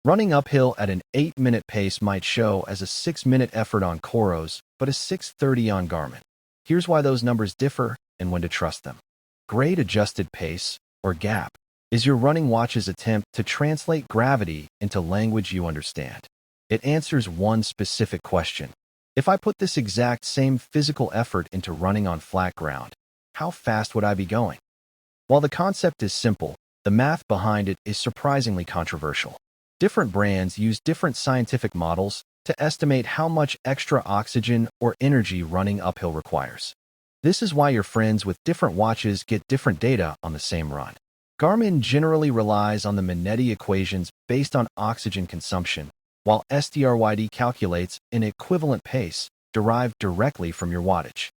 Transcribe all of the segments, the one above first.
Running uphill at an 8-minute pace might show as a 6-minute effort on Coros, but a 6:30 on Garmin. Here's why those numbers differ and when to trust them. Grade adjusted pace, or gap, is your running watch's attempt to translate gravity into language you understand. It answers one specific question. If I put this exact same physical effort into running on flat ground, how fast would I be going? While the concept is simple, the math behind it is surprisingly controversial. Different brands use different scientific models to estimate how much extra oxygen or energy running uphill requires. This is why your friends with different watches get different data on the same run. Garmin generally relies on the Minetti equations based on oxygen consumption, while Stryd calculates an equivalent pace derived directly from your wattage.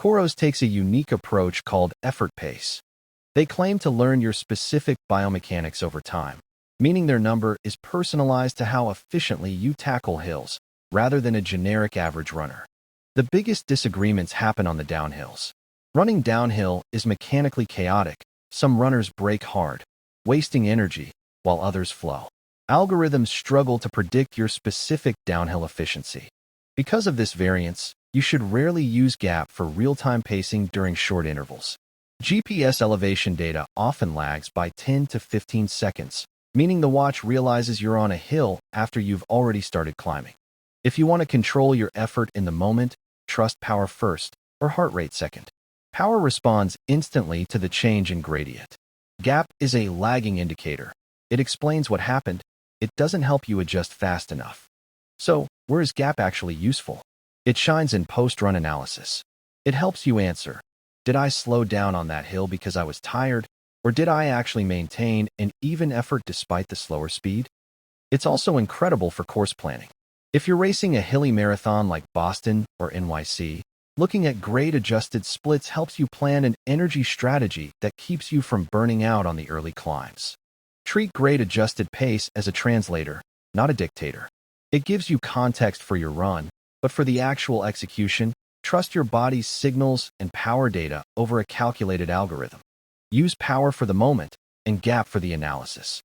Coros takes a unique approach called effort pace. They claim to learn your specific biomechanics over time, meaning their number is personalized to how efficiently you tackle hills, rather than a generic average runner. The biggest disagreements happen on the downhills. Running downhill is mechanically chaotic. Some runners brake hard, wasting energy, while others flow. Algorithms struggle to predict your specific downhill efficiency. Because of this variance, you should rarely use gap for real-time pacing during short intervals. GPS elevation data often lags by 10 to 15 seconds, meaning the watch realizes you're on a hill after you've already started climbing. If you want to control your effort in the moment, trust power first or heart rate second. Power responds instantly to the change in gradient. Gap is a lagging indicator. It explains what happened. It doesn't help you adjust fast enough. So, where is gap actually useful? It shines in post-run analysis. It helps you answer, did I slow down on that hill because I was tired, or did I actually maintain an even effort despite the slower speed? It's also incredible for course planning. If you're racing a hilly marathon like Boston or NYC, looking at grade-adjusted splits helps you plan an energy strategy that keeps you from burning out on the early climbs. Treat grade-adjusted pace as a translator, not a dictator. It gives you context for your run, but for the actual execution, trust your body's signals and power data over a calculated algorithm. Use power for the moment and gap for the analysis.